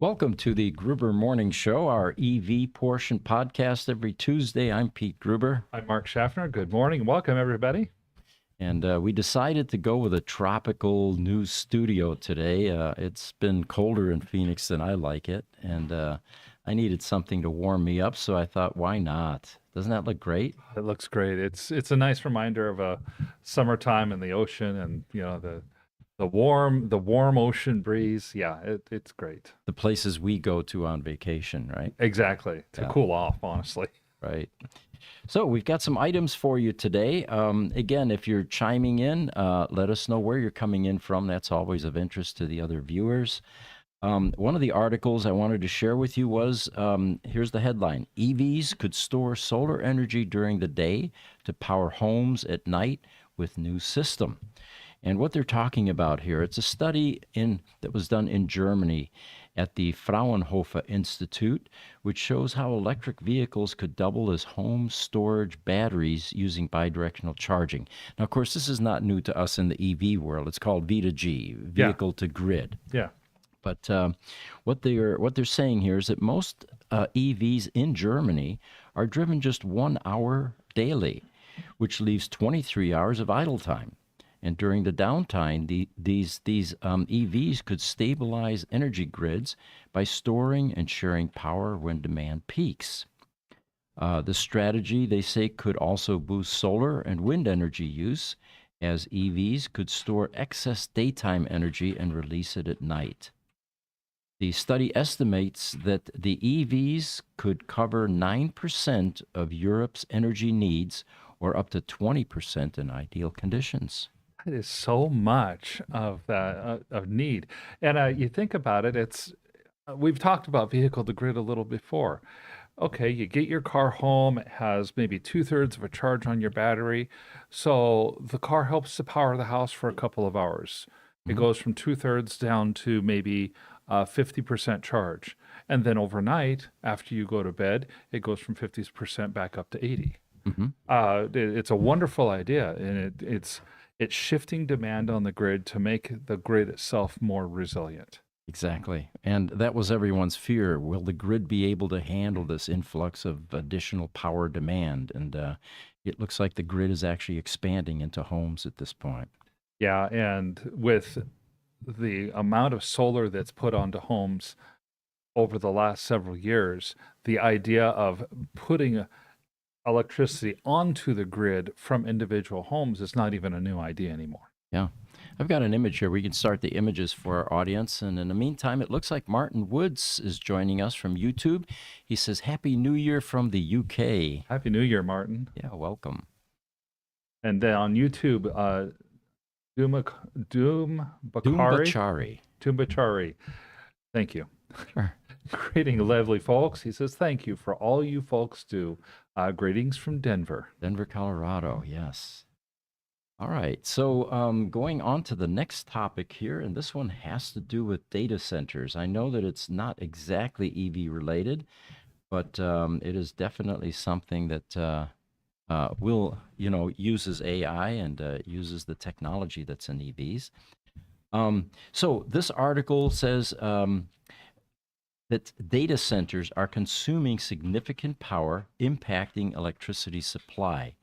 Welcome to the Gruber Morning Show, our EV portion podcast every Tuesday. I'm Pete Gruber, I'm Mark Schaffner. Good morning. Welcome, everybody. and we decided to go with a tropical new studio today. It's been colder in Phoenix than I like it, and I needed something to warm me up, so I thought, why not? Doesn't that look great? It looks great. It's a nice reminder of a summertime in the ocean and the warm ocean breeze. Yeah, it's great. The places we go to on vacation, right? Exactly. To Yeah, cool off, honestly. right. So we've got some items for you today. Again, if you're chiming in, let us know where you're coming in from. That's always of interest to the other viewers. One of the articles I wanted to share with you was here's the headline: EVs could store solar energy during the day to power homes at night with new system. And what they're talking about here, it's a study that was done in Germany at the Fraunhofer Institute, which shows how electric vehicles could double as home storage batteries using bidirectional charging. Now, of course, this is not new to us in the EV world. It's called V2G, Yeah, vehicle to grid. yeah. But what they're saying here is that most EVs in Germany are driven just 1 hour daily, which leaves 23 hours of idle time. And during the downtime, these EVs could stabilize energy grids by storing and sharing power when demand peaks. The strategy, they say, could also boost solar and wind energy use, as EVs could store excess daytime energy and release it at night. The study estimates that the EVs could cover 9% of Europe's energy needs, or up to 20% in ideal conditions. It is so much of that of need. And you think about it, we've talked about vehicle to grid a little before. Okay, you get your car home, it has maybe two-thirds of a charge on your battery. So the car helps to power the house for a couple of hours. It Mhm. goes from two-thirds down to maybe 50% charge. And then overnight, after you go to bed, it goes from 50% back up to 80. Mhm. It's a wonderful idea, and it's shifting demand on the grid to make the grid itself more resilient. Exactly. And that was everyone's fear. Will the grid be able to handle this influx of additional power demand? And it looks like the grid is actually expanding into homes at this point. Yeah, and with the amount of solar that's put onto homes over the last several years, the idea of putting electricity onto the grid from individual homes is not even a new idea anymore. Yeah. I've got an image here. We can start the images for our audience. And in the meantime, it looks like Martin Woods is joining us from YouTube. He says, Happy New Year from the UK. Happy New Year, Martin. Yeah, welcome. And then on YouTube, Doom Bakari, Doombachari. Tumbachari. Thank you. Sure. Greeting, lovely folks. He says, thank you for all you folks do. Greetings from Denver. Denver, Colorado. Yes. All right. So going on to the next topic here, and this one has to do with data centers. I know that it's not exactly EV related, but it is definitely something that uses AI and uses the technology that's in EVs. So this article says that data centers are consuming significant power, impacting electricity supply.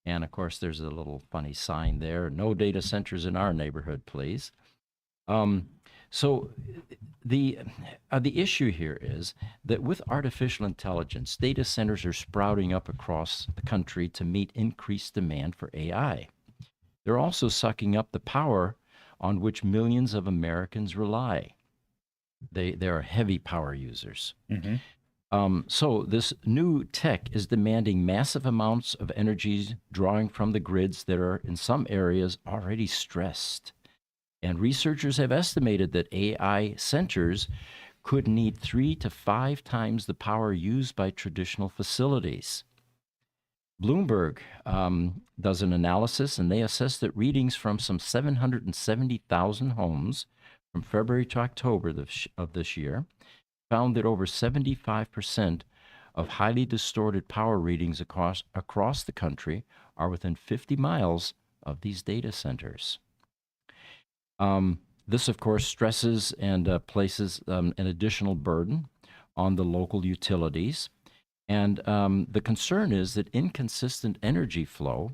And of course, there's a little funny sign there: no data centers in our neighborhood, please. Um, so the issue here is that with artificial intelligence, data centers are sprouting up across the country to meet increased demand for AI. They're also sucking up the power on which millions of Americans rely. They are heavy power users. Mm-hmm. So this new tech is demanding massive amounts of energy, drawing from the grids that are in some areas already stressed. And researchers have estimated that AI centers could need 3 to 5 times the power used by traditional facilities. Bloomberg does an analysis, and they assess that readings from some 770,000 homes from February to October of this year found that over 75% of highly distorted power readings across the country are within 50 miles of these data centers. This, of course, stresses and places an additional burden on the local utilities. And the concern is that inconsistent energy flow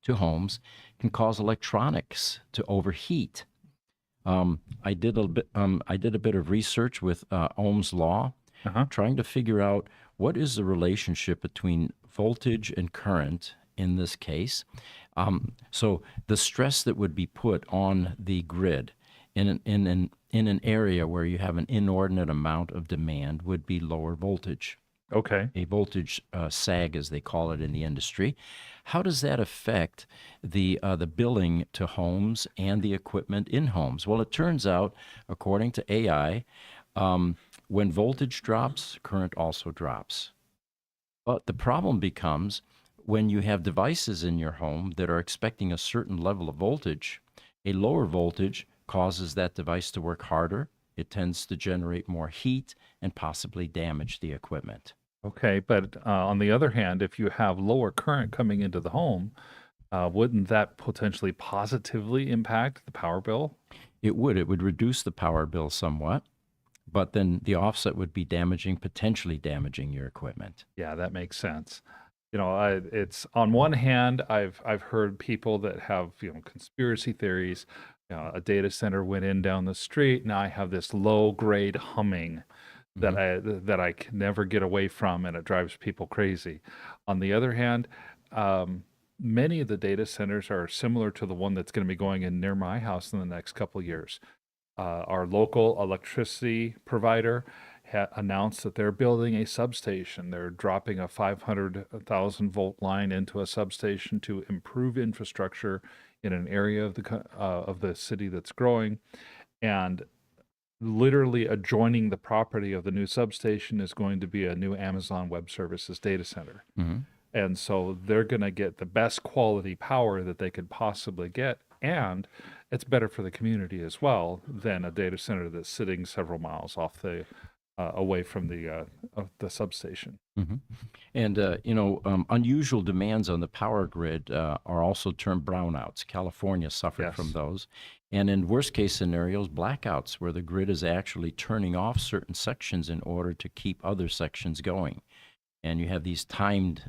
to homes can cause electronics to overheat. I did a bit of research with Ohm's law, Uh-huh. trying to figure out what is the relationship between voltage and current in this case. So the stress that would be put on the grid in an area where you have an inordinate amount of demand would be lower voltage, Okay. a voltage sag, as they call it in the industry. How does that affect the billing to homes and the equipment in homes? Well, it turns out, according to AI, when voltage drops, current also drops. But the problem becomes when you have devices in your home that are expecting a certain level of voltage, a lower voltage causes that device to work harder. It tends to generate more heat and possibly damage the equipment. Okay. But on the other hand, if you have lower current coming into the home, wouldn't that potentially positively impact the power bill? It would reduce the power bill somewhat, but then the offset would be potentially damaging your equipment. Yeah, that makes sense. It's on one hand, I've heard people that have, conspiracy theories. A data center went in down the street. Now I have this low grade humming Hmm. that I can never get away from, and it drives people crazy. On the other hand, many of the data centers are similar to the one that's going to be going in near my house in the next couple of years. Our local electricity provider announced that they're building a substation. They're dropping a 500,000-volt line into a substation to improve infrastructure in an area of the city that's growing. And literally adjoining the property of the new substation is going to be a new Amazon Web Services data center. Hmm. And so they're going to get the best quality power that they could possibly get. And it's better for the community as well than a data center that's sitting several miles off away from the substation. Hmm. And, unusual demands on the power grid are also termed brownouts. California suffered from Yes. those. And in worst case scenarios, blackouts, where the grid is actually turning off certain sections in order to keep other sections going. And you have these timed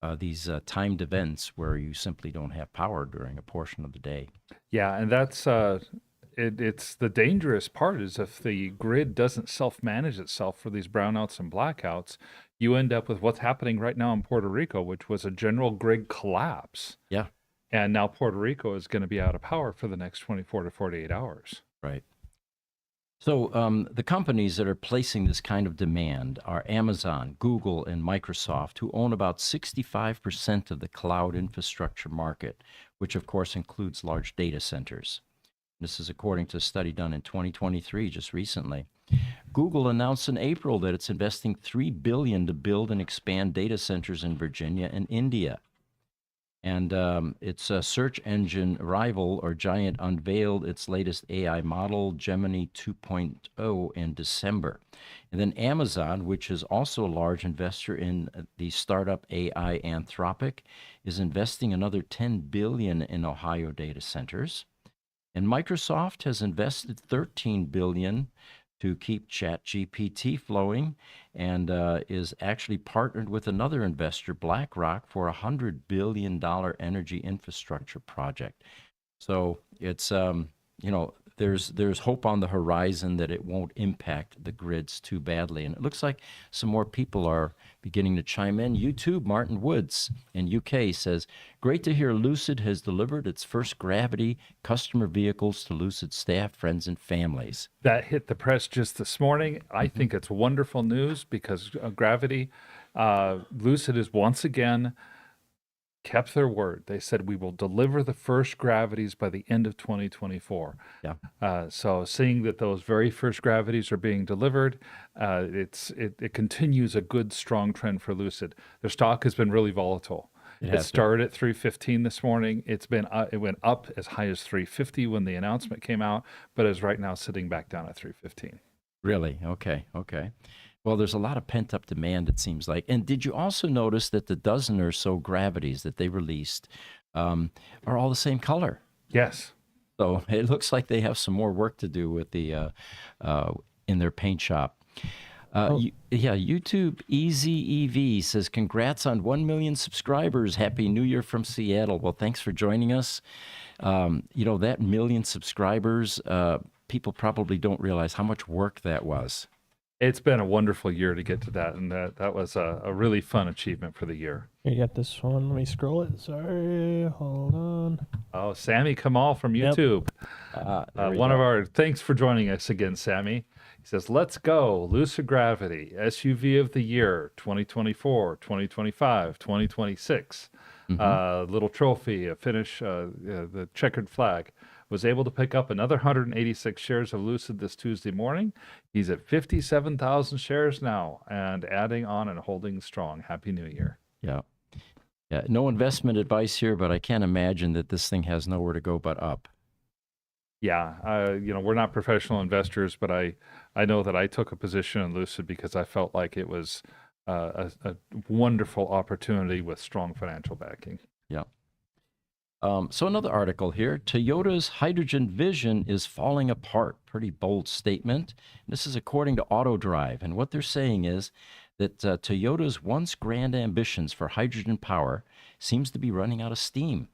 events where you simply don't have power during a portion of the day. Yeah, and it's the dangerous part is if the grid doesn't self-manage itself for these brownouts and blackouts, you end up with what's happening right now in Puerto Rico, which was a general grid collapse. Yeah, And now Puerto Rico is going to be out of power for the next 24 to 48 hours. right. So the companies that are placing this kind of demand are Amazon, Google, and Microsoft, who own about 65% of the cloud infrastructure market, which of course includes large data centers. This is according to a study done in 2023, just recently. Google announced in April that it's investing $3 billion to build and expand data centers in Virginia and India. And its search engine rival or giant unveiled its latest AI model, Gemini 2.0, in December. And then Amazon, which is also a large investor in the startup AI Anthropic, is investing another $10 billion in Ohio data centers. And Microsoft has invested $13 billion to keep ChatGPT flowing, and is actually partnered with another investor, BlackRock, for a $100 billion energy infrastructure project. So it's there's hope on the horizon that it won't impact the grids too badly, and it looks like some more people are beginning to chime in. YouTube, Martin Woods in UK says, "Great to hear Lucid has delivered its first Gravity customer vehicles to Lucid staff, friends, and families." That hit the press just this morning. I think it's wonderful news because Gravity, Lucid is once again kept their word. They said we will deliver the first gravities by the end of 2024. Yeah. So seeing that those very first gravities are being delivered, it continues a good strong trend for Lucid. Their stock has been really volatile. It It has been. started at 315 this morning. It went up as high as 350 when the announcement came out, but is right now sitting back down at 315. Really? Okay. Okay. Well, there's a lot of pent up demand, it seems like. And did you also notice that the dozen or so gravities that they released are all the same color? Yes. So it looks like they have some more work to do with the uh, in their paint shop. Oh, Yeah, YouTube Easy EV says, "Congrats on 1 million subscribers. Happy New Year from Seattle." Well, thanks for joining us. That million subscribers, people probably don't realize how much work that was. It's been a wonderful year to get to that, and that was a really fun achievement for the year. here you got this one. Let me scroll it. Sorry, hold on. Oh, Sammy Kamal from Yep. YouTube. There we One of go. our thanks for joining us again, Sammy. He says, "Let's go, Lucid Gravity, SUV of the year, 2024, 2025, 2026. Little trophy, a finish, the checkered flag. Was able to pick up another 186 shares of Lucid this Tuesday morning. He's at 57,000 shares now and adding on and holding strong. Happy New Year." Yeah. Yeah. No investment advice here, but I can't imagine that this thing has nowhere to go but up. Yeah, we're not professional investors, but I know that I took a position in Lucid because I felt like it was a wonderful opportunity with strong financial backing. Yeah. So another article here, Toyota's hydrogen vision is falling apart. Pretty bold statement. This is according to AutoDrive. And what they're saying is that Toyota's once grand ambitions for hydrogen power seems to be running out of steam.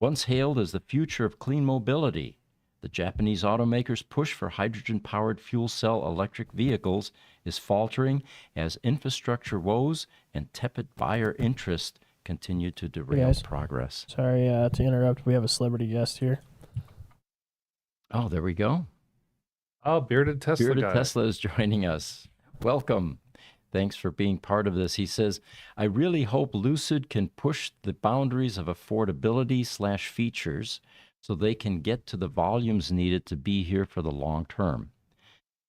Once hailed as the future of clean mobility, the Japanese automaker's push for hydrogen-powered fuel cell electric vehicles is faltering as infrastructure woes and tepid buyer interest continue to derail guys. progress. Sorry to interrupt. We have a celebrity guest here. Oh, there we go. Oh, bearded Tesla Bearded guy. Tesla is joining us. Welcome. Thanks for being part of this. He says, "I really hope Lucid can push the boundaries of affordability/features so they can get to the volumes needed to be here for the long term.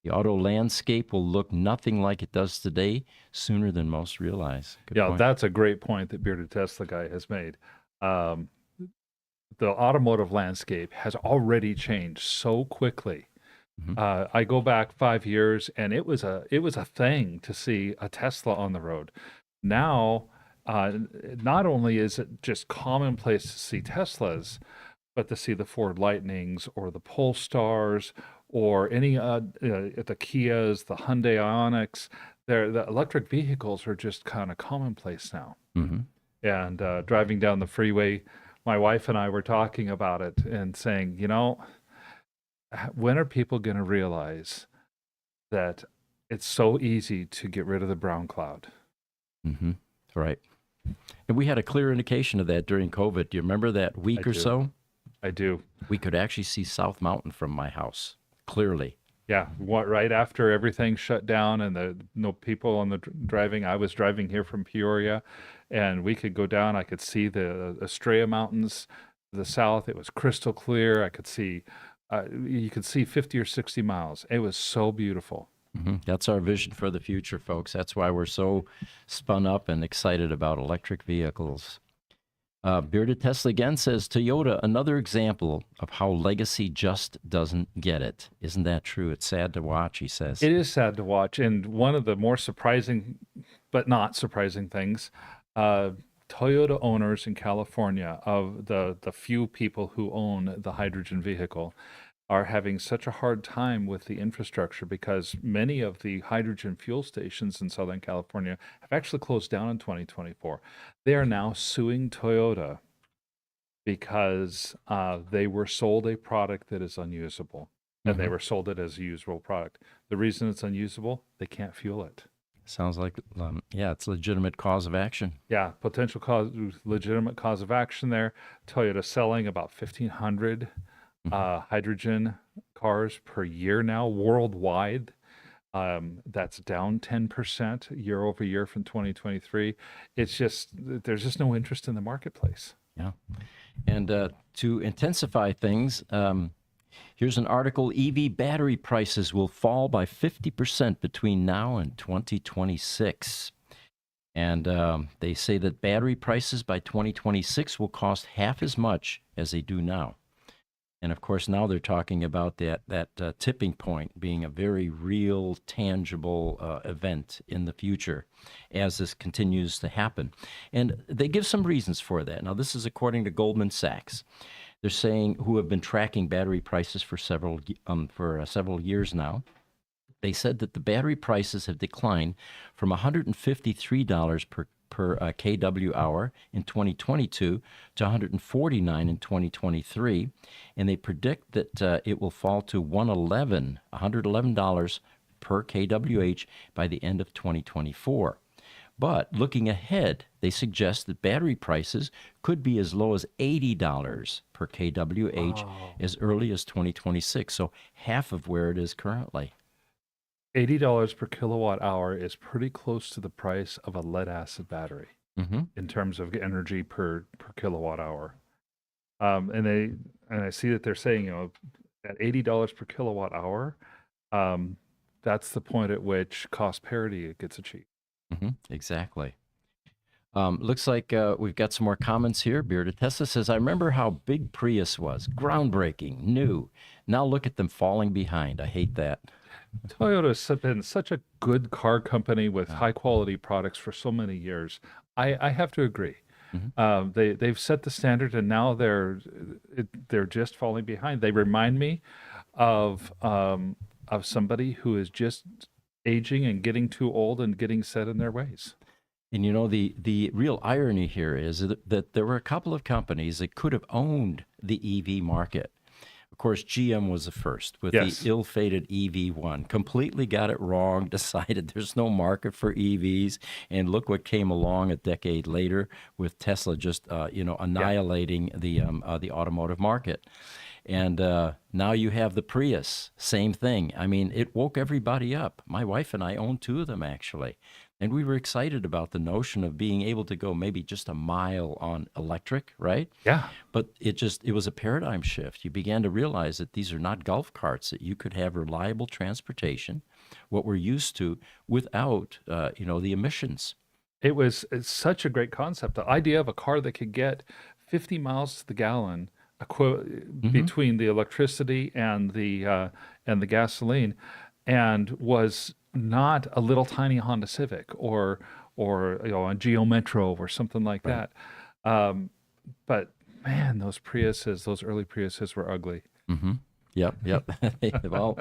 The auto landscape will look nothing like it does today sooner than most realize." Good Yeah, point. that's a great point that bearded Tesla guy has made. Um, the automotive landscape has already changed so quickly. I go back 5 years, and it was a thing to see a Tesla on the road. Now, not only is it just commonplace to see Teslas, but to see the Ford Lightnings or the Polestars or any the Kias, the Hyundai Ioniqs, the electric vehicles are just kind of commonplace now. Mm-hmm. And driving down the freeway, my wife and I were talking about it and saying, when are people going to realize that it's so easy to get rid of the brown cloud? Mm-hmm. Right. And we had a clear indication of that during COVID. Do you remember that week I or do. so? I do. We could actually see South Mountain from my house, clearly. Yeah, right after everything shut down and no people on the driving. I was driving here from Peoria, and we could go down. I could see the Estrella Mountains to the south. It was crystal clear. I could see, you could see 50 or 60 miles. It was so beautiful. Mm-hmm. That's our vision for the future, folks. That's why we're so spun up and excited about electric vehicles. Bearded Tesla again says, "Toyota, another example of how legacy just doesn't get it." Isn't that true? It's sad to watch, he says. It is sad to watch. And one of the more surprising, but not surprising things, Toyota owners in California, of the few people who own the hydrogen vehicle, are having such a hard time with the infrastructure because many of the hydrogen fuel stations in Southern California have actually closed down in 2024. They are now suing Toyota because they were sold a product that is unusable, and they were sold it as a usable product. The reason it's unusable, they can't fuel it. Sounds like, it's a legitimate cause of action. Yeah, potential cause, legitimate cause of action there. Toyota selling about 1,500 hydrogen cars per year now worldwide. That's down 10% year over year from 2023. It's just, there's just no interest in the marketplace. Yeah. And to intensify things, here's an article: EV battery prices will fall by 50% between now and 2026. And they say that battery prices by 2026 will cost half as much as they do now. And of course, now they're talking about that tipping point being a very real, tangible event in the future as this continues to happen. And they give some reasons for that. Now, this is according to Goldman Sachs. They're saying who have been tracking battery prices for several years now. They said that the battery prices have declined from $153 per kW hour in 2022 to $149 in 2023, and they predict that it will fall to $111 per kWh by the end of 2024. But looking ahead, they suggest that battery prices could be as low as $80 per kWh Wow. as early as 2026, so half of where it is currently. $80 per kilowatt hour is pretty close to the price of a lead acid battery Mm-hmm. in terms of energy per kilowatt hour. And I see that they're saying, at $80 per kilowatt hour, um, that's the point at which cost parity gets achieved. Mm-hmm. Exactly. Looks like we've got some more comments here. Bearded Tesla says, I remember how big Prius was. Groundbreaking, new. Now look at them falling behind. I hate that. Toyota's been such a good car company with Yeah. high quality products for so many years. I have to agree. Mhm. They've set the standard, and now they're just falling behind. They remind me of somebody who is just aging and getting too old and getting set in their ways. And the real irony here is that there were a couple of companies that could have owned the EV market. Of course, GM was the first with Yes. the ill-fated EV1. Completely got it wrong, decided there's no market for EVs, and look what came along a decade later with Tesla just annihilating the automotive market. And now you have the Prius, same thing. I mean, it woke everybody up. My wife and I own two of them, actually. And we were excited about the notion of being able to go maybe just a mile on electric, right? Yeah. But it was a paradigm shift. You began to realize that these are not golf carts, that you could have reliable transportation, what we're used to, without, the emissions. It's such a great concept. The idea of a car that could get 50 miles to the gallon Mm-hmm. between the electricity and the gasoline, and was not a little tiny Honda Civic or a Geo Metro or something like Right. that. But man, those early Priuses were ugly. Mm-hmm. Yep. Well,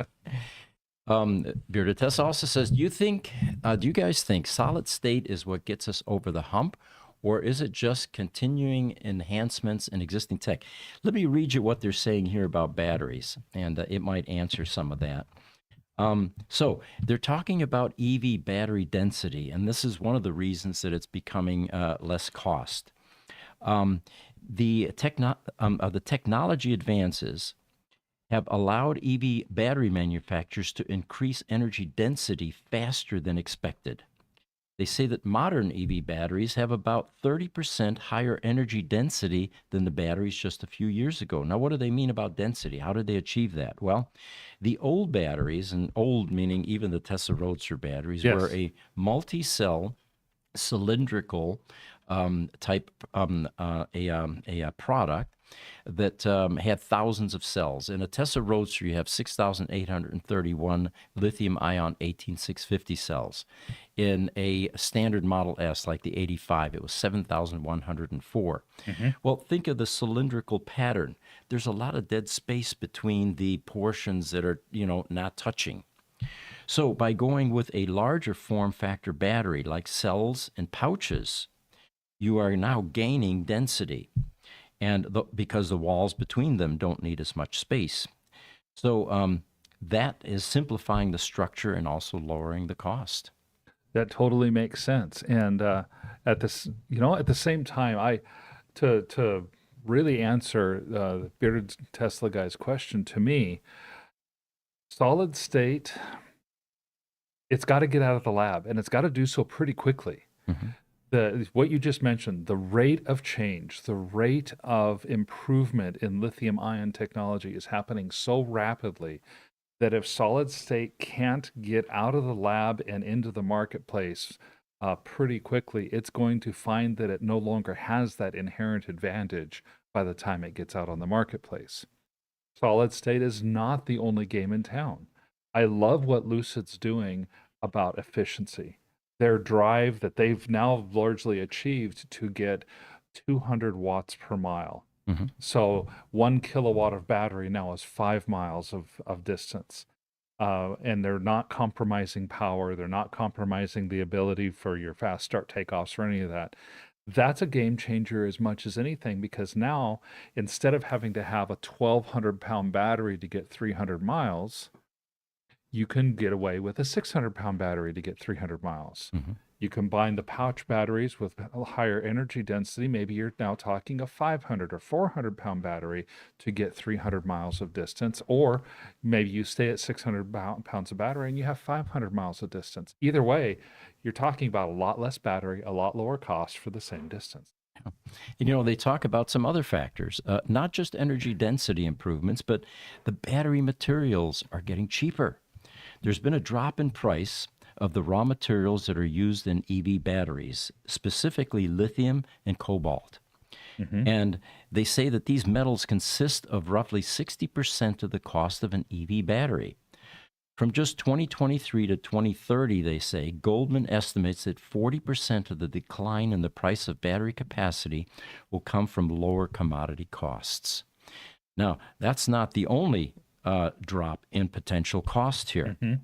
Bearded Tess also says, do you guys think solid state is what gets us over the hump, or is it just continuing enhancements in existing tech? Let me read you what they're saying here about batteries, and it might answer some of that. So they're talking about EV battery density, and this is one of the reasons that it's becoming less cost. Um, the technology advances have allowed EV battery manufacturers to increase energy density faster than expected. They say that modern EV batteries have about 30% higher energy density than the batteries just a few years ago. Now, what do they mean about density? How did they achieve that? Well, the old batteries, and old meaning even the Tesla Roadster batteries, were Yes. a multi cell cylindrical type a product that had thousands of cells. In a Tesla Roadster, you have 6,831 lithium-ion 18650 cells. In a standard Model S, like the 85, it was 7,104. Well, think of the cylindrical pattern. There's a lot of dead space between the portions that are, not touching. So by going with a larger form factor battery like cells and pouches, you are now gaining density, and because the walls between them don't need as much space. So that is simplifying the structure and also lowering the cost. That totally makes sense. And at the same time, to really answer the bearded Tesla guy's question, to me, solid state, it's got to get out of the lab, and it's got to do so pretty quickly. Mhm. What you just mentioned, the rate of change, the rate of improvement in lithium ion technology is happening so rapidly that if solid state can't get out of the lab and into the marketplace pretty quickly, it's going to find that it no longer has that inherent advantage by the time it gets out on the marketplace. Solid state is not the only game in town. I love what Lucid's doing about efficiency. Their drive that they've now largely achieved to get 200 watts per mile. Mhm. So 1 kilowatt of battery now is 5 miles of distance. And they're not compromising power. They're not compromising the ability for your fast start takeoffs or any of that. That's a game changer as much as anything, because now instead of having to have a 1,200-pound battery to get 300 miles, you can get away with a 600-pound battery to get 300 miles. Mhm. You combine the pouch batteries with a higher energy density. Maybe you're now talking a 500 or 400-pound battery to get 300 miles of distance, or maybe you stay at 600 pounds of battery and you have 500 miles of distance. Either way, you're talking about a lot less battery, a lot lower cost for the same distance. And, they talk about some other factors, not just energy density improvements, but the battery materials are getting cheaper. There's been a drop in price of the raw materials that are used in EV batteries, specifically lithium and cobalt. Mm-hmm. And they say that these metals consist of roughly 60% of the cost of an EV battery. From just 2023 to 2030, they say, Goldman estimates that 40% of the decline in the price of battery capacity will come from lower commodity costs. Now, that's not the only drop in potential cost here. Mm-hmm.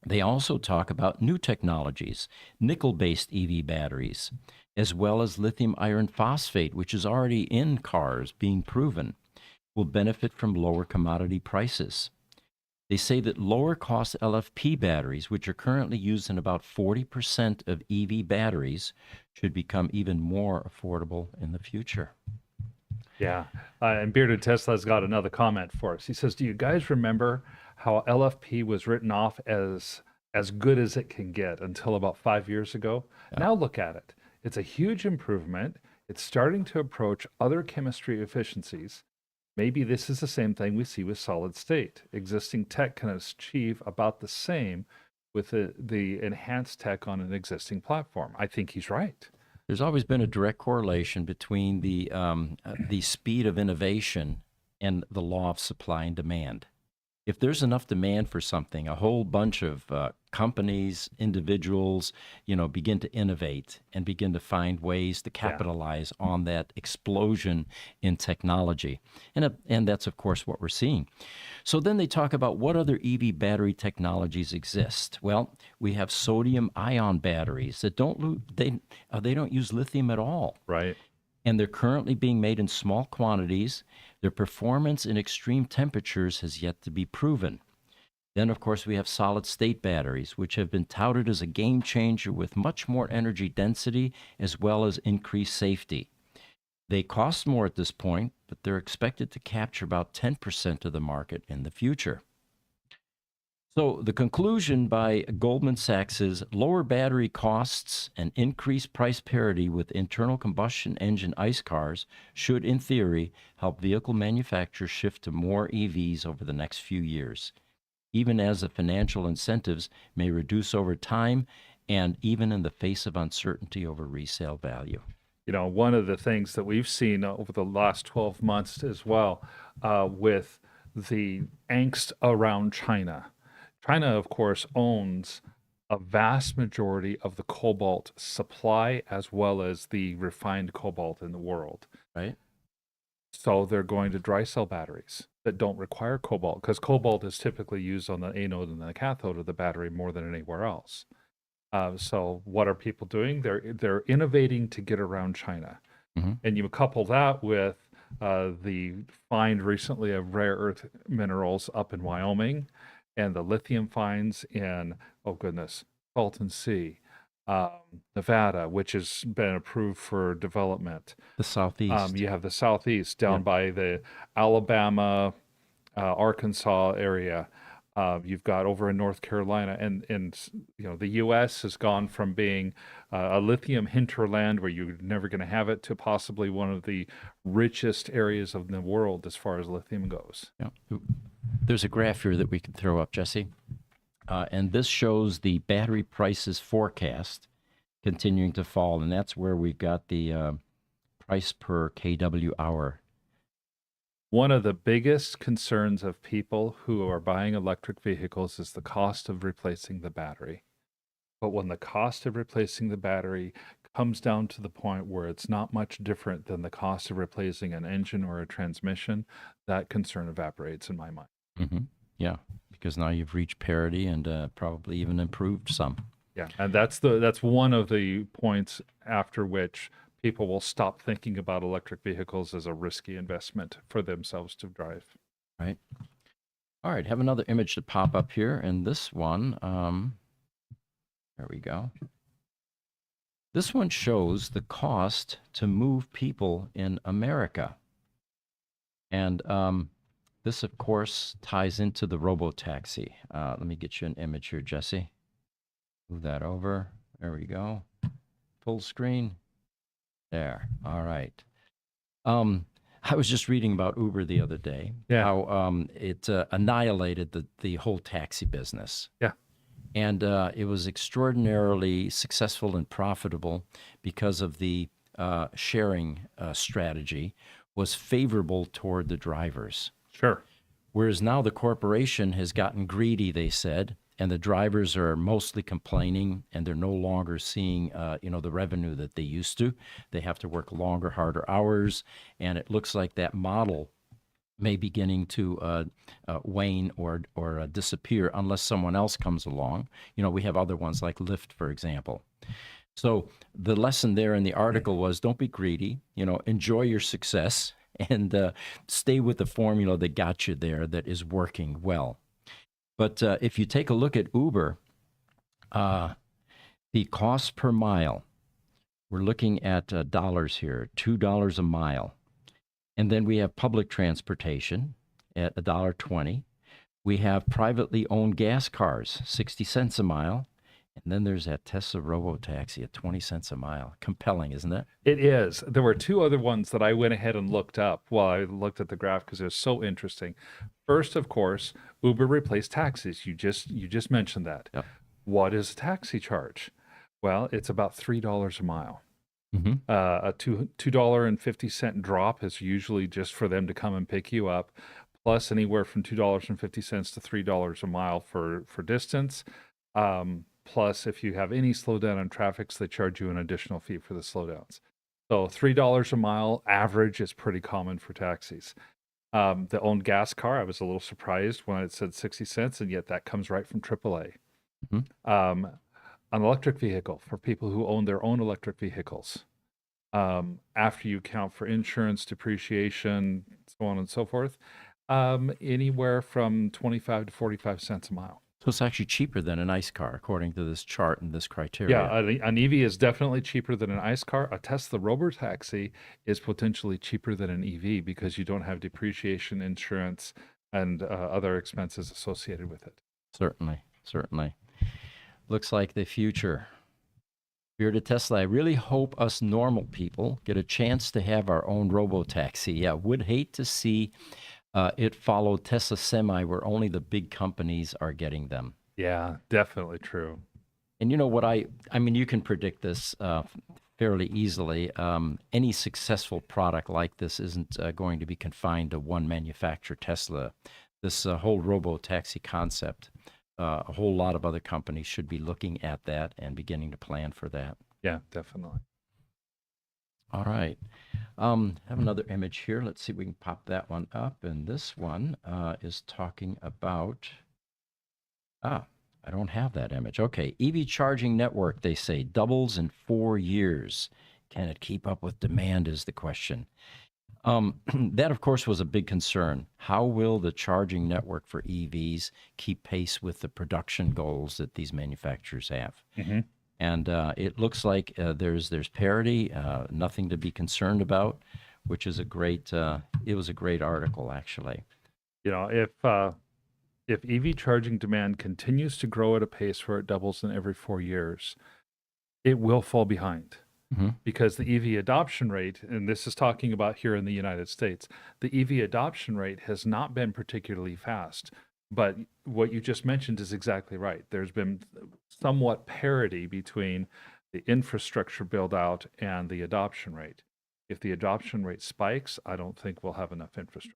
They also talk about new technologies, nickel based EV batteries, as well as lithium iron phosphate, which is already in cars being proven, will benefit from lower commodity prices. They say that lower cost LFP batteries, which are currently used in about 40% of EV batteries, should become even more affordable in the future. Yeah. And Bearded Tesla's got another comment for us. He says, "Do you guys remember how LFP was written off as good as it can get until about 5 years ago? Yeah. Now look at it. It's a huge improvement. It's starting to approach other chemistry efficiencies. Maybe this is the same thing we see with solid state. Existing tech can achieve about the same with the enhanced tech on an existing platform." I think he's right. There's always been a direct correlation between the speed of innovation and the law of supply and demand. If there's enough demand for something, a whole bunch of companies, individuals, begin to innovate and begin to find ways to Yeah. capitalize on that explosion in technology. And that's, of course, what we're seeing. So then they talk about what other EV battery technologies exist. Well, we have sodium ion batteries that they don't use lithium at all, Right. and they're currently being made in small quantities. Their performance in extreme temperatures has yet to be proven. Then, of course, we have solid state batteries, which have been touted as a game changer with much more energy density as well as increased safety. They cost more at this point, but they're expected to capture about 10% of the market in the future. So the conclusion by Goldman Sachs is lower battery costs and increased price parity with internal combustion engine ICE cars should, in theory, help vehicle manufacturers shift to more EVs over the next few years, even as the financial incentives may reduce over time and even in the face of uncertainty over resale value. One of the things that we've seen over the last 12 months as well, with the angst around China. China, of course, owns a vast majority of the cobalt supply as well as the refined cobalt in the world. Right? So they're going to dry cell batteries that don't require cobalt, because cobalt is typically used on the anode and the cathode of the battery more than anywhere else. So what are people doing? They're innovating to get around China. Mm-hmm. And you couple that with the find recently of rare earth minerals up in Wyoming, and the lithium finds in, oh goodness, Salton Sea, Nevada, which has been approved for development. The Southeast. You have the Southeast down Yeah. by the Alabama, Arkansas area. You've got over in North Carolina, and the U.S. has gone from being a lithium hinterland where you're never going to have it to possibly one of the richest areas of the world as far as lithium goes. Yeah. There's a graph here that we can throw up, Jesse. And this shows the battery prices forecast continuing to fall. And that's where we've got the price per kW hour. One of the biggest concerns of people who are buying electric vehicles is the cost of replacing the battery. But when the cost of replacing the battery comes down to the point where it's not much different than the cost of replacing an engine or a transmission, that concern evaporates in my mind. Hmm. Yeah, because now you've reached parity and probably even improved some. Yeah, and that's one of the points after which people will stop thinking about electric vehicles as a risky investment for themselves to drive. Right. All right, have another image to pop up here, and this one, there we go. This one shows the cost to move people in America. And this, of course, ties into the robotaxi. Let me get you an image here, Jesse. Move that over. There we go. Full screen. There. All right. I was just reading about Uber the other day, Yeah. how it annihilated the whole taxi business. Yeah. And it was extraordinarily successful and profitable because of the sharing strategy was favorable toward the drivers. Sure. Whereas now the corporation has gotten greedy, they said, and the drivers are mostly complaining, and they're no longer seeing, the revenue that they used to. They have to work longer, harder hours, and it looks like that model may beginning to wane or disappear unless someone else comes along. We have other ones like Lyft, for example. So the lesson there in the article was don't be greedy, enjoy your success and stay with the formula that got you there that is working well. But if you take a look at Uber, the cost per mile, we're looking at dollars here, $2 a mile. And then we have public transportation at $1.20. We have privately owned gas cars, 60 cents a mile. And then there's that Tesla robotaxi at 20 cents a mile. Compelling, isn't it? It is. There were two other ones that I went ahead and looked up while I looked at the graph because it was so interesting. First, of course, Uber replaced taxis. You just mentioned that. Yep. What is a taxi charge? Well, it's about $3 a mile. Mm-hmm. A $2.50 drop is usually just for them to come and pick you up, plus anywhere from $2.50 to $3 a mile for distance. Plus, if you have any slowdown in traffic, they charge you an additional fee for the slowdowns. So $3 a mile average is pretty common for taxis. The owned gas car, I was a little surprised when it said 60 cents, and yet that comes right from AAA. Mm-hmm. An electric vehicle for people who own their own electric vehicles. After you count for insurance, depreciation, so on and so forth, anywhere from 25 to 45 cents a mile. So it's actually cheaper than an ICE car, according to this chart and this criteria. Yeah, an EV is definitely cheaper than an ICE car. A Tesla robotaxi is potentially cheaper than an EV because you don't have depreciation, insurance, and other expenses associated with it. Certainly. Looks like the future. Here to Tesla, I really hope us normal people get a chance to have our own robotaxi. Yeah, would hate to see it follow Tesla Semi, where only the big companies are getting them. Yeah, definitely true. And you know what I mean, you can predict this fairly easily. Any successful product like this isn't going to be confined to one manufacturer, Tesla. This whole robo-taxi concept, a whole lot of other companies should be looking at that and beginning to plan for that. Yeah, definitely. All right. Have another image here. Let's see if we can pop that one up. And this one is talking about, I don't have that image. Okay. EV charging network, they say, doubles in 4 years. Can it keep up with demand is the question. That, of course, was a big concern. How will the charging network for EVs keep pace with the production goals that these manufacturers have? Mm-hmm. And it looks like there's parity, nothing to be concerned about, which is it was a great article, actually. You know, if EV charging demand continues to grow at a pace where it doubles in every 4 years, it will fall behind. Mm-hmm. Because the EV adoption rate, and this is talking about here in the United States, the EV adoption rate has not been particularly fast. But what you just mentioned is exactly right. There's been somewhat parity between the infrastructure build out and the adoption rate. If the adoption rate spikes, I don't think we'll have enough infrastructure.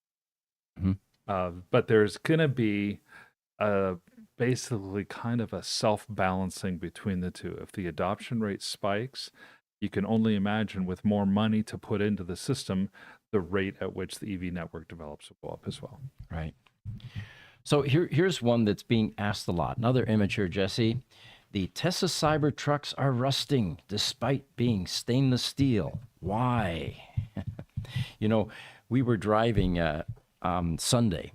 Mm-hmm. But there's going to be basically kind of a self-balancing between the two. If the adoption rate spikes, You can only imagine with more money to put into the system, the rate at which the EV network develops will go up as well. Right. So here's one that's being asked a lot. Another image here, Jesse. The Tesla Cybertrucks are rusting despite being stainless steel. Why? You know, we were driving Sunday,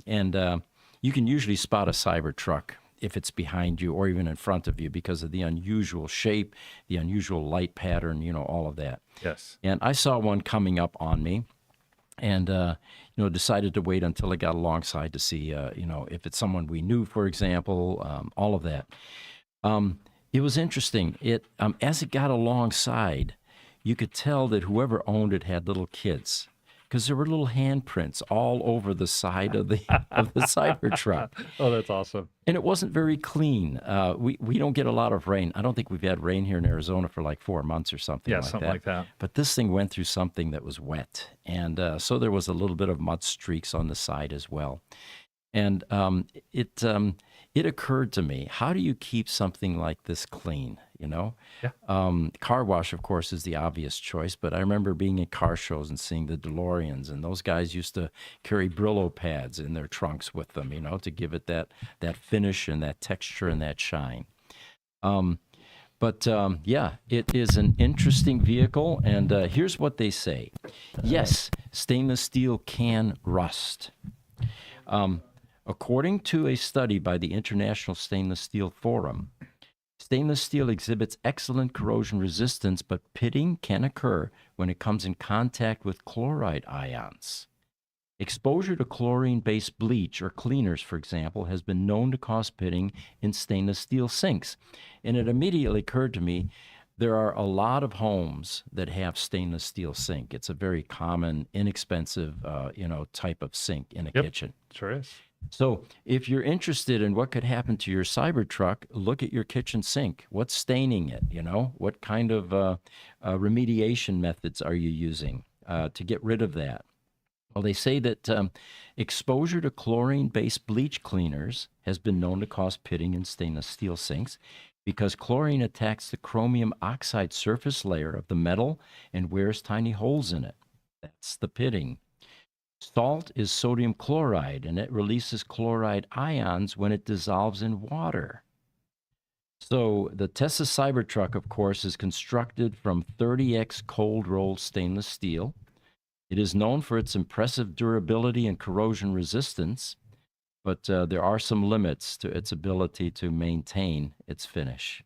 and you can usually spot a Cybertruck if it's behind you or even in front of you because of the unusual shape, the unusual light pattern, all of that. Yes. And I saw one coming up on me, and decided to wait until I got alongside to see if it's someone we knew, for example, all of that. It was interesting. As it got alongside, you could tell that whoever owned it had little kids, because there were little handprints all over the side of the Cybertruck. Oh, that's awesome. And it wasn't very clean. We don't get a lot of rain. I don't think we've had rain here in Arizona for like 4 months or something like that. Yeah, something like that. But this thing went through something that was wet. And so there was a little bit of mud streaks on the side as well. And it occurred to me, how do you keep something like this clean, Yeah. Car wash, of course, is the obvious choice, but I remember being at car shows and seeing the DeLoreans, and those guys used to carry Brillo pads in their trunks with them, to give it that finish and that texture and that shine. But it is an interesting vehicle, and here's what they say. Yes, stainless steel can rust. According to a study by the International Stainless Steel Forum, stainless steel exhibits excellent corrosion resistance, but pitting can occur when it comes in contact with chloride ions. Exposure to chlorine-based bleach or cleaners, for example, has been known to cause pitting in stainless steel sinks. And it immediately occurred to me, there are a lot of homes that have stainless steel sink. It's a very common, inexpensive, type of sink in a kitchen. Sure is. So if you're interested in what could happen to your Cybertruck, look at your kitchen sink. What's staining it? What kind of remediation methods are you using to get rid of that? Well, they say that exposure to chlorine-based bleach cleaners has been known to cause pitting in stainless steel sinks because chlorine attacks the chromium oxide surface layer of the metal and wears tiny holes in it. That's the pitting. Salt is sodium chloride, and it releases chloride ions when it dissolves in water. So the Tesla Cybertruck, of course, is constructed from 30X cold-rolled stainless steel. It is known for its impressive durability and corrosion resistance, but there are some limits to its ability to maintain its finish.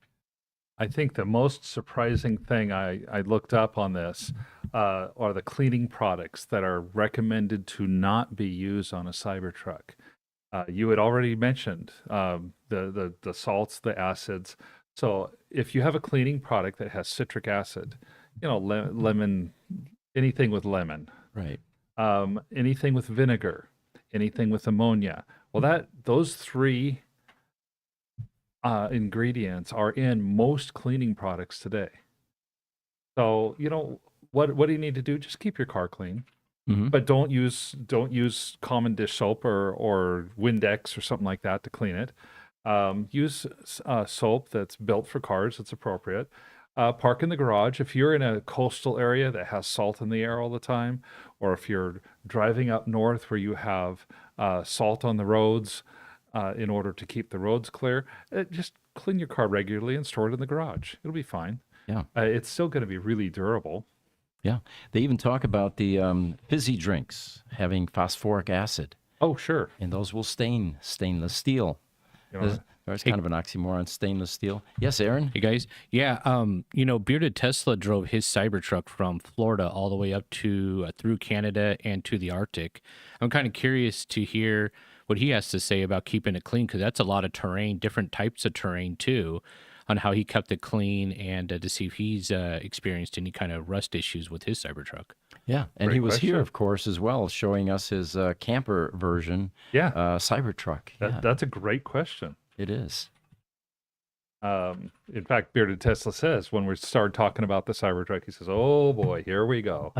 I think the most surprising thing I looked up on this are the cleaning products that are recommended to not be used on a Cybertruck. You had already mentioned the salts, the acids. So if you have a cleaning product that has citric acid, lemon, anything with lemon, Right. anything with vinegar, anything with ammonia. Well, those three ingredients are in most cleaning products today. So, what do you need to do? Just keep your car clean, but don't use common dish soap or Windex or something like that to clean it. Use soap that's built for cars. It's appropriate. Park in the garage. If you're in a coastal area that has salt in the air all the time, or if you're driving up north where you have salt on the roads, in order to keep the roads clear, just clean your car regularly and store it in the garage. It'll be fine. Yeah. It's still going to be really durable. Yeah. They even talk about the fizzy drinks having phosphoric acid, Oh, sure. and those will stain stainless steel. There's kind of an oxymoron, stainless steel. Yes, Aaron? Hey guys, yeah, Bearded Tesla drove his Cybertruck from Florida all the way up to through Canada and to the Arctic. I'm kind of curious to hear what he has to say about keeping it clean, because that's a lot of terrain, different types of terrain too, on how he kept it clean, and to see if he's experienced any kind of rust issues with his Cybertruck. Yeah, and Great he was here, question. of course, as well, showing us his camper version Yeah, Cybertruck. Yeah, that's a great question. it is. In fact, Bearded Tesla says when we start talking about the Cybertruck, he says, "Oh boy, here we go."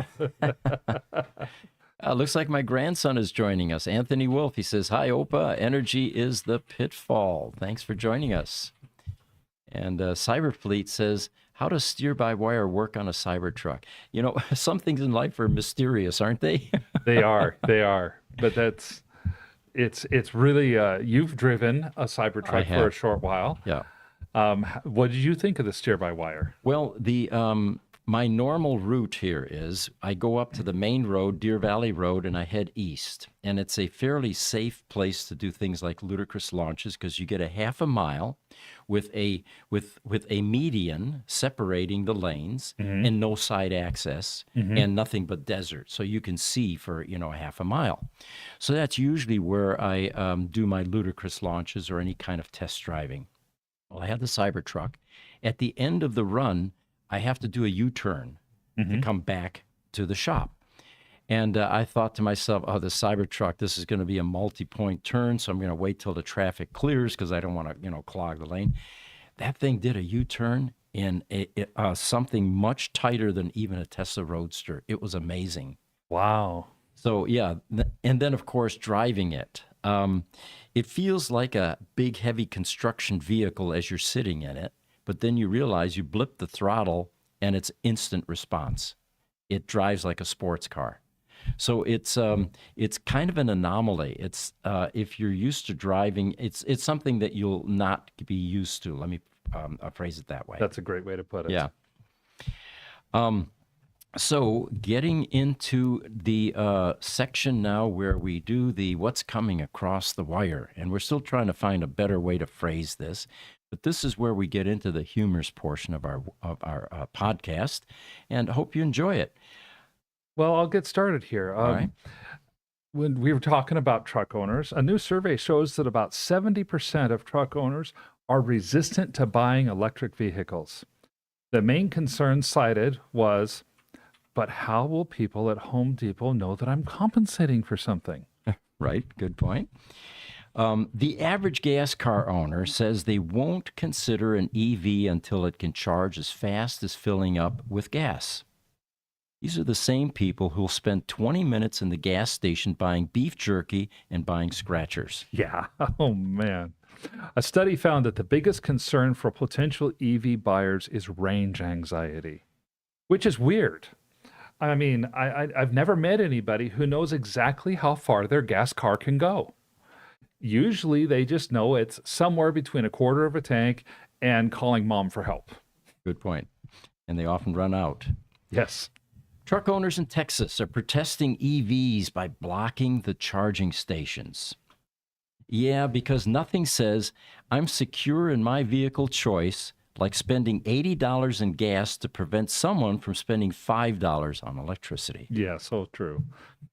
Looks like my grandson is joining us. Anthony Wolf, he says, "Hi, Opa. Energy is the pitfall. Thanks for joining us." And Cyberfleet says, How does steer-by-wire work on a Cybertruck? You know, some things in life are mysterious, aren't they? They are. But it's really you've driven a I Cybertruck for a have. short while. Yeah. What did you think of the steer-by-wire? Well, the my normal route here is I go up to the main road, Deer Valley Road, and I head east. And it's a fairly safe place to do things like ludicrous launches because you get a half a mile with a median separating the lanes and no side access and nothing but desert. So you can see for, a half a mile. So that's usually where I do my ludicrous launches or any kind of test driving. Well, I have the Cybertruck. At the end of the run, I have to do a U-turn to come back to the shop. And I thought to myself, oh, the Cybertruck, this is going to be a multi-point turn, so I'm going to wait till the traffic clears because I don't want to, clog the lane. That thing did a U-turn in something much tighter than even a Tesla Roadster. It was amazing. Wow. So, yeah, and then, of course, driving it. It feels like a big, heavy construction vehicle as you're sitting in it, but then you realize you blip the throttle and it's instant response. It drives like a sports car. So it's kind of an anomaly. It's if you're used to driving, it's something that you'll not be used to. Let me phrase it that way. That's a great way to put it. Yeah. So getting into the section now where we do the what's coming across the wire, and we're still trying to find a better way to phrase this, but this is where we get into the humorous portion of our podcast, and hope you enjoy it. Well, I'll get started here. All right. When we were talking about truck owners, a new survey shows that about 70% of truck owners are resistant to buying electric vehicles. The main concern cited was, but how will people at Home Depot know that I'm compensating for something? Right, good point. The average gas car owner says they won't consider an EV until it can charge as fast as filling up with gas. These are the same people who'll spend 20 minutes in the gas station buying beef jerky and buying scratchers. Yeah. Oh, man. A study found that the biggest concern for potential EV buyers is range anxiety, which is weird. I mean, I've never met anybody who knows exactly how far their gas car can go. Usually they just know it's somewhere between a quarter of a tank and calling mom for help. Good point. And they often run out. Yes. Truck owners in Texas are protesting EVs by blocking the charging stations. Yeah, because nothing says I'm secure in my vehicle choice like spending $80 in gas to prevent someone from spending $5 on electricity. Yeah, so true.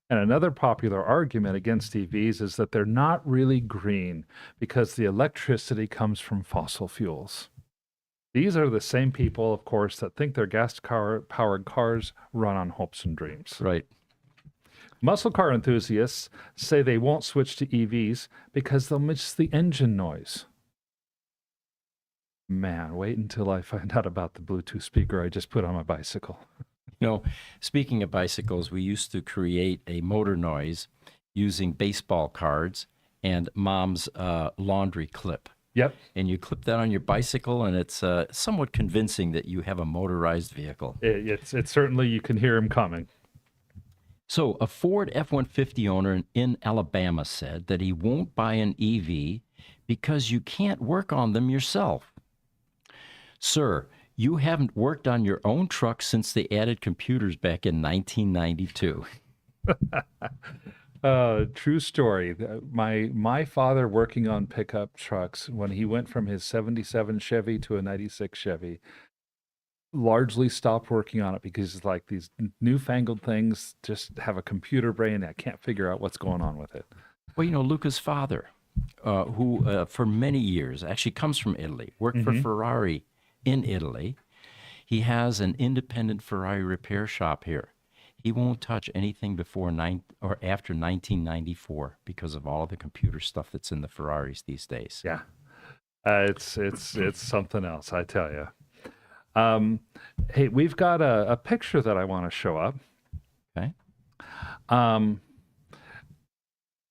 And another popular argument against EVs is that they're not really green because the electricity comes from fossil fuels. These are the same people, of course, that think their gas-powered cars run on hopes and dreams. Right. Muscle car enthusiasts say they won't switch to EVs because they'll miss the engine noise. Man, wait until I find out about the Bluetooth speaker I just put on my bicycle. Speaking of bicycles, we used to create a motor noise using baseball cards and mom's laundry clip. Yep. And you clip that on your bicycle, and it's somewhat convincing that you have a motorized vehicle. It's certainly, you can hear him coming. So a Ford F-150 owner in Alabama said that he won't buy an EV because you can't work on them yourself. Sir, you haven't worked on your own truck since they added computers back in 1992. True story. My father working on pickup trucks when he went from his 77 Chevy to a 96 Chevy largely stopped working on it because it's like these newfangled things just have a computer brain. I can't figure out what's going on with it. Well, Luca's father, who for many years actually comes from Italy, worked for Ferrari in Italy. He has an independent Ferrari repair shop here. He won't touch anything before after 1994 because of all of the computer stuff that's in the Ferraris these days. Yeah, it's something else, I tell you. Hey, we've got a picture that I want to show up. Okay. And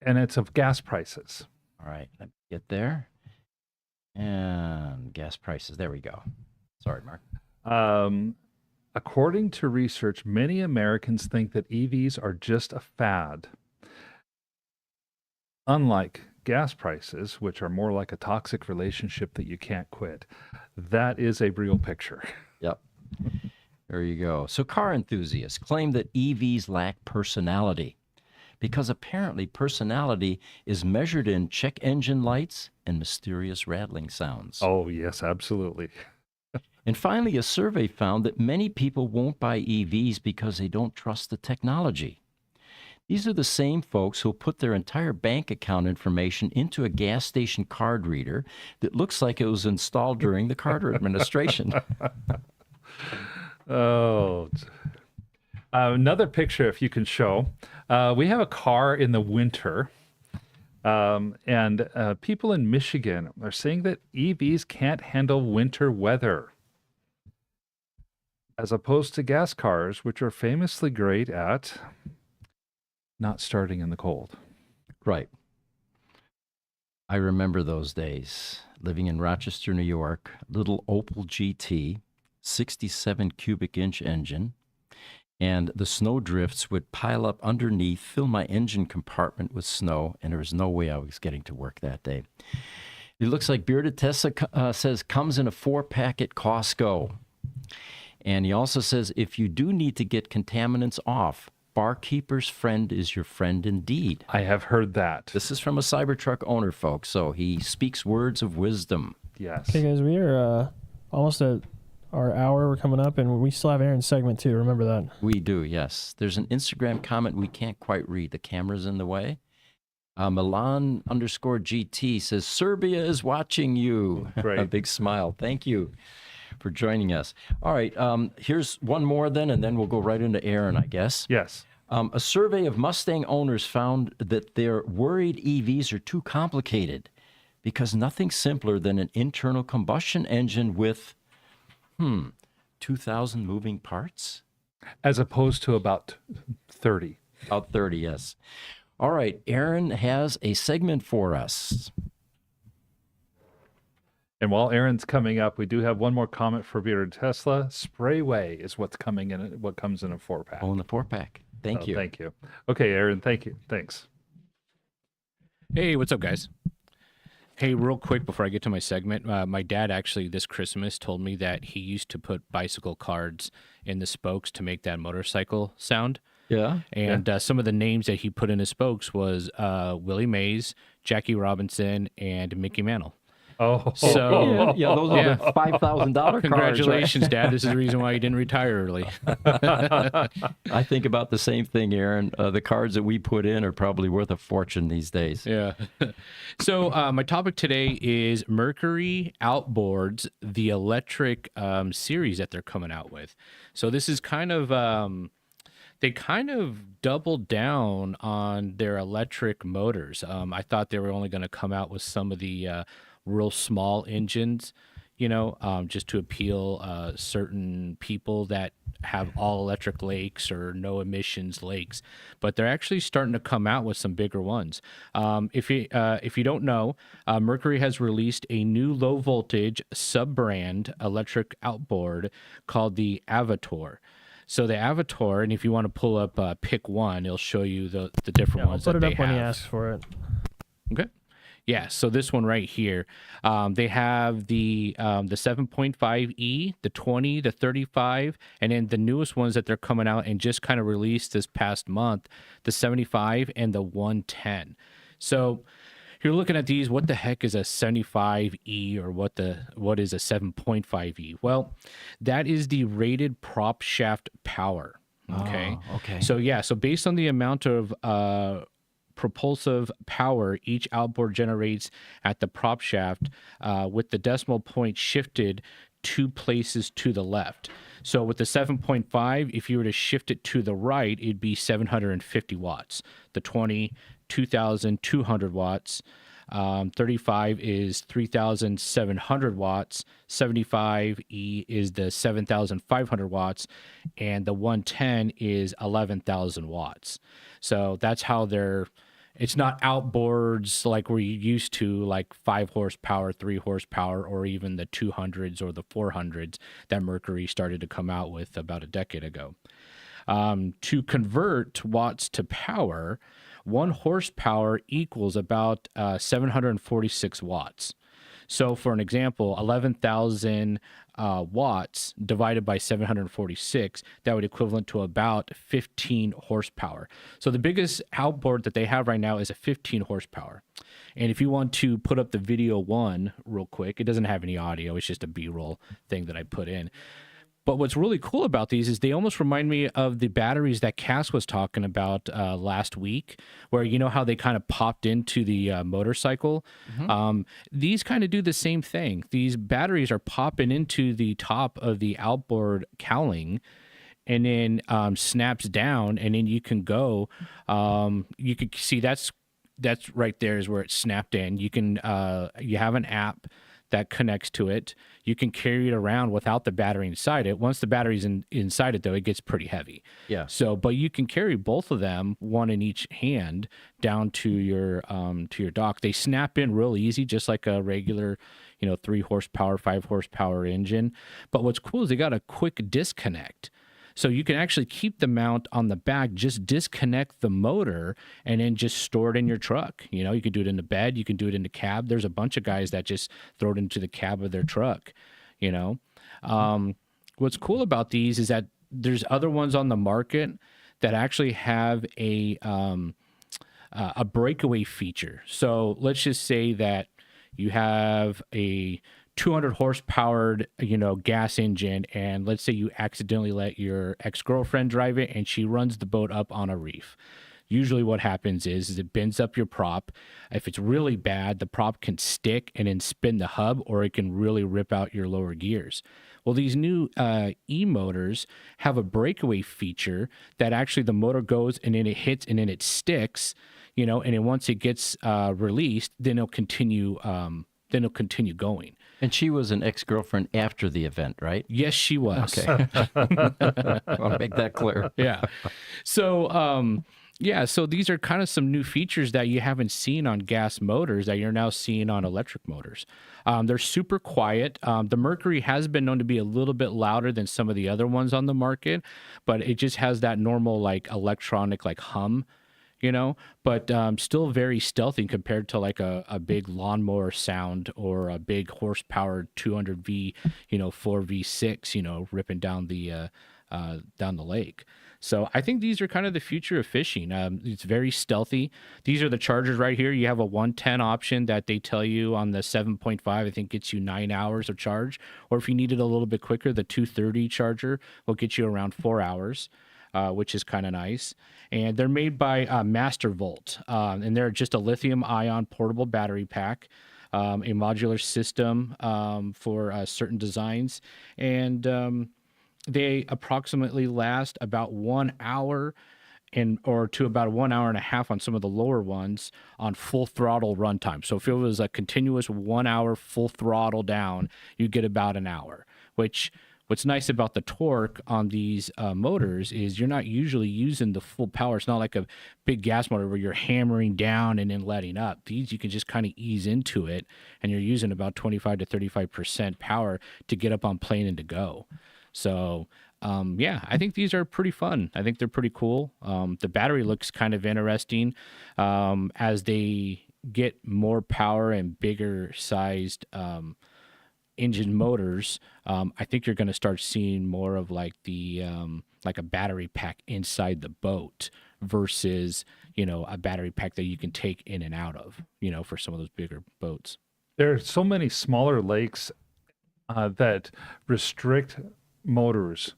it's of gas prices. All right, let me get there. And gas prices. There we go. Sorry, Mark. Um, According to research, many Americans think that EVs are just a fad. Unlike gas prices, which are more like a toxic relationship that you can't quit, that is a real picture. Yep. There you go. So car enthusiasts claim that EVs lack personality because apparently personality is measured in check engine lights and mysterious rattling sounds. Oh, yes, absolutely. And finally, a survey found that many people won't buy EVs because they don't trust the technology. These are the same folks who'll put their entire bank account information into a gas station card reader that looks like it was installed during the Carter administration. Oh, another picture, if you can show. We have a car in the winter, and people in Michigan are saying that EVs can't handle winter weather, as opposed to gas cars, which are famously great at not starting in the cold. Right. I remember those days living in Rochester, New York, little Opel GT, 67 cubic inch engine, and the snow drifts would pile up underneath, fill my engine compartment with snow, and there was no way I was getting to work that day. It looks like Bearded Tesla says comes in a 4-pack at Costco. And he also says if you do need to get contaminants off, Barkeeper's friend is your friend indeed. I have heard that. This is from a Cybertruck owner, folks, so he speaks words of wisdom. Yes. Okay, guys, we are almost at our hour. We're coming up, and we still have Aaron's segment too. Remember that. We do, yes. There's an Instagram comment we can't quite read. The camera's in the way. Milan_GT says, Serbia is watching you. Great. A big smile. Thank you for joining us. All right, here's one more then, and then we'll go right into Aaron, I guess. Yes. A survey of Mustang owners found that they're worried EVs are too complicated because nothing's simpler than an internal combustion engine with, 2,000 moving parts? As opposed to about 30. About 30, yes. All right, Aaron has a segment for us. And while Aaron's coming up, we do have one more comment for Bearded Tesla. Sprayway is what's coming in, what comes in a 4-pack. Oh, in the 4-pack. Thank you. Thank you. Okay, Aaron, thank you. Thanks. Hey, what's up, guys? Hey, real quick before I get to my segment, my dad actually this Christmas told me that he used to put bicycle cards in the spokes to make that motorcycle sound. Yeah. And some of the names that he put in his spokes was Willie Mays, Jackie Robinson, and Mickey Mantle. Oh, So, Yeah, those are the $5,000 cards. Congratulations, Dad. This is the reason why you didn't retire early. I think about the same thing, Aaron. The cards that we put in are probably worth a fortune these days. Yeah. So my topic today is Mercury Outboards, the electric series that they're coming out with. So this is kind of they kind of doubled down on their electric motors. I thought they were only going to come out with some of the real small engines, just to appeal certain people that have all electric lakes or no emissions lakes. But they're actually starting to come out with some bigger ones. If you don't know, Mercury has released a new low voltage sub brand electric outboard called the Avator. So the Avator, and if you want to pull up pick one, it'll show you the different ones I'll that put it they up when he have. asks for it. Okay. Yeah, so this one right here, they have the 7.5E, the 20, the 35, and then the newest ones that they're coming out and just kind of released this past month, the 75 and the 110. So you're looking at these, what the heck is a 75E or what is a 7.5E? Well, that is the rated prop shaft power. Okay. Oh, okay. So yeah, so based on the amount of propulsive power each outboard generates at the prop shaft, with the decimal point shifted 2 places to the left. So with the 7.5, if you were to shift it to the right, it'd be 750 watts. The 20, 2,200 watts. 35 is 3,700 watts. 75E is the 7,500 watts. And the 110 is 11,000 watts. So that's how they're It's not outboards like we're used to, like 5 horsepower, 3 horsepower, or even the 200s or the 400s that Mercury started to come out with about a decade ago. To convert watts to power, 1 horsepower equals about 746 watts. So, for an example, 11,000 watts divided by 746, that would equivalent to about 15 horsepower. So, the biggest outboard that they have right now is a 15 horsepower. And if you want to put up the video one real quick, it doesn't have any audio, it's just a B roll thing that I put in. But what's really cool about these is they almost remind me of the batteries that Cass was talking about last week, where you know how they kind of popped into the motorcycle. These kind of do the same thing. These batteries are popping into the top of the outboard cowling, and then snaps down, and then you can go. You can see that's right there is where it's snapped in. You can you have an app that connects to it. You can carry it around without the battery inside it. Once the battery's inside it, though, it gets pretty heavy. Yeah. So, but you can carry both of them, one in each hand, down to your dock. They snap in real easy, just like a regular, 3 horsepower, 5 horsepower engine. But what's cool is they got a quick disconnect. So you can actually keep the mount on the back, just disconnect the motor, and then just store it in your truck. You can do it in the bed, you can do it in the cab. There's a bunch of guys that just throw it into the cab of their truck. What's cool about these is that there's other ones on the market that actually have a breakaway feature. So let's just say that you have a 200 horsepower, gas engine, and let's say you accidentally let your ex-girlfriend drive it and she runs the boat up on a reef. Usually what happens is it bends up your prop. If it's really bad, the prop can stick and then spin the hub, or it can really rip out your lower gears. Well, these new e-motors have a breakaway feature that actually the motor goes and then it hits and then it sticks, and then once it gets released, then it'll continue going. And she was an ex-girlfriend after the event, right? Yes, she was. Okay. I want to make that clear. Yeah. So, so these are kind of some new features that you haven't seen on gas motors that you're now seeing on electric motors. They're super quiet. The Mercury has been known to be a little bit louder than some of the other ones on the market, but it just has that normal electronic hum. But still very stealthy compared to a big lawnmower sound or a big horsepower 200V, 4V6, ripping down the lake. So I think these are kind of the future of fishing. It's very stealthy. These are the chargers right here. You have a 110 option that they tell you on the 7.5, I think gets you 9 hours of charge. Or if you need it a little bit quicker, the 230 charger will get you around 4 hours. Which is kind of nice. And they're made by Mastervolt, and they're just a lithium-ion portable battery pack, a modular system for certain designs, and they approximately last about 1 hour or to about 1 hour and a half on some of the lower ones on full throttle runtime. So if it was a continuous 1 hour full throttle down, you get about an hour, which... What's nice about the torque on these motors is you're not usually using the full power. It's not like a big gas motor where you're hammering down and then letting up. These, you can just kind of ease into it, and you're using about 25 to 35% power to get up on plane and to go. So, I think these are pretty fun. I think they're pretty cool. The battery looks kind of interesting as they get more power and bigger sized engine motors. I think you're going to start seeing more of the a battery pack inside the boat versus a battery pack that you can take in and out of for some of those bigger boats. There are so many smaller lakes that restrict motors,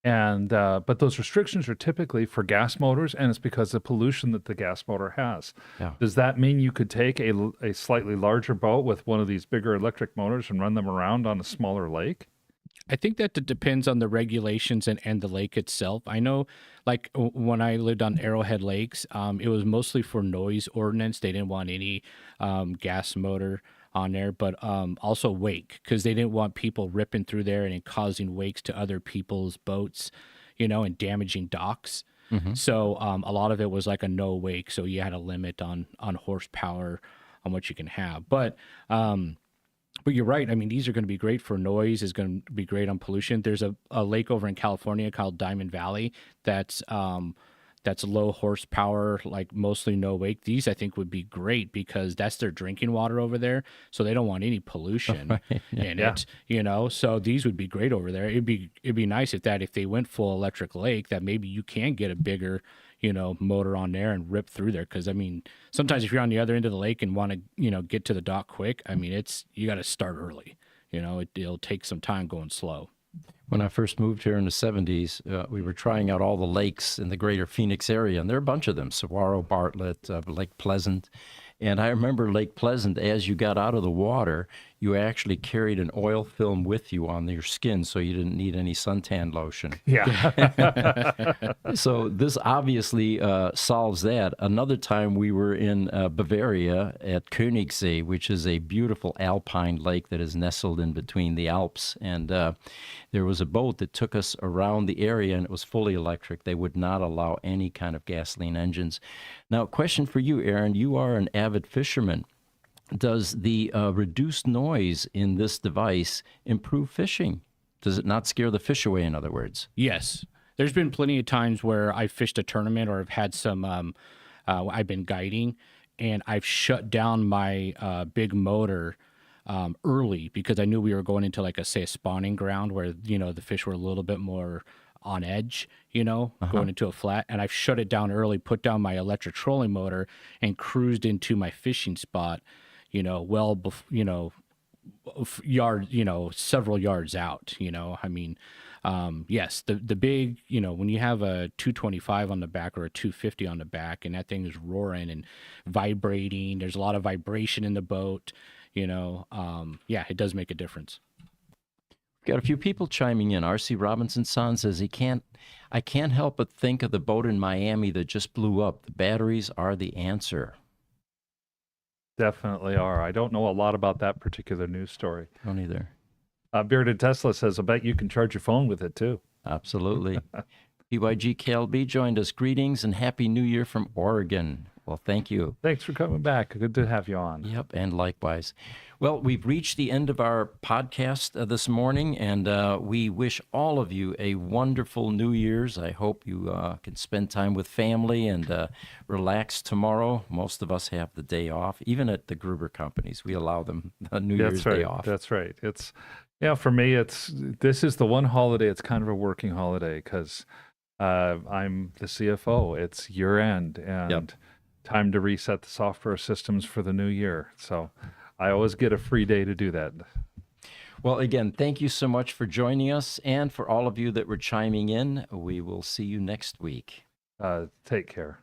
and but those restrictions are typically for gas motors, and it's because of pollution that the gas motor has. Yeah. Does that mean you could take a slightly larger boat with one of these bigger electric motors and run them around on a smaller lake? I think that depends on the regulations and the lake itself. I know, when I lived on Arrowhead Lakes, it was mostly for noise ordinance. They didn't want any gas motor on there, but also wake, because they didn't want people ripping through there and causing wakes to other people's boats, and damaging docks. So a lot of it was like a no wake, so you had a limit on horsepower on what you can have. But you're right. I mean, these are going to be great for noise. Is going to be great on pollution. There's a lake over in California called Diamond Valley that's low horsepower, like mostly no wake. These I think would be great because that's their drinking water over there, so they don't want any pollution in it. So these would be great over there. It'd be nice if they went full electric lake, that maybe you can get a bigger motor on there and rip through there. Because I mean, sometimes if you're on the other end of the lake and want to get to the dock quick, I mean, you got to start early. It'll take some time going slow. When I first moved here in the 70s, we were trying out all the lakes in the greater Phoenix area, and there are a bunch of them, Saguaro, Bartlett, Lake Pleasant. And I remember Lake Pleasant, as you got out of the water, you actually carried an oil film with you on your skin, so you didn't need any suntan lotion. Yeah. So this obviously solves that. Another time we were in Bavaria at Königssee, which is a beautiful alpine lake that is nestled in between the Alps. And there was a boat that took us around the area, and it was fully electric. They would not allow any kind of gasoline engines. Now, question for you, Aaron. You are an avid fisherman. Does the reduced noise in this device improve fishing? Does it not scare the fish away, in other words? Yes. There's been plenty of times where I've fished a tournament or I've had some, I've been guiding, and I've shut down my big motor early because I knew we were going into, like, a spawning ground where, the fish were a little bit more on edge, going into a flat. And I've shut it down early, put down my electric trolling motor, and cruised into my fishing spot, several yards out, I mean, yes, the big, when you have a 225 on the back or a 250 on the back and that thing is roaring and vibrating, there's a lot of vibration in the boat, it does make a difference. Got a few people chiming in. R.C. Robinson's son says I can't help but think of the boat in Miami that just blew up. The batteries are the answer. Definitely are. I don't know a lot about that particular news story. Don't either. Bearded Tesla says, I bet you can charge your phone with it too. Absolutely. PYG KLB joined us. Greetings and Happy New Year from Oregon. Well, thank you. Thanks for coming back. Good to have you on. Yep, and likewise. Well, we've reached the end of our podcast this morning, and we wish all of you a wonderful New Year's. I hope you can spend time with family and relax tomorrow. Most of us have the day off. Even at the Gruber companies, we allow them a New Year's day off. That's right. For me, this is the one holiday. It's kind of a working holiday because I'm the CFO. It's year end and time to reset the software systems for the new year. So I always get a free day to do that. Well, again, thank you so much for joining us. And for all of you that were chiming in, we will see you next week. Take care.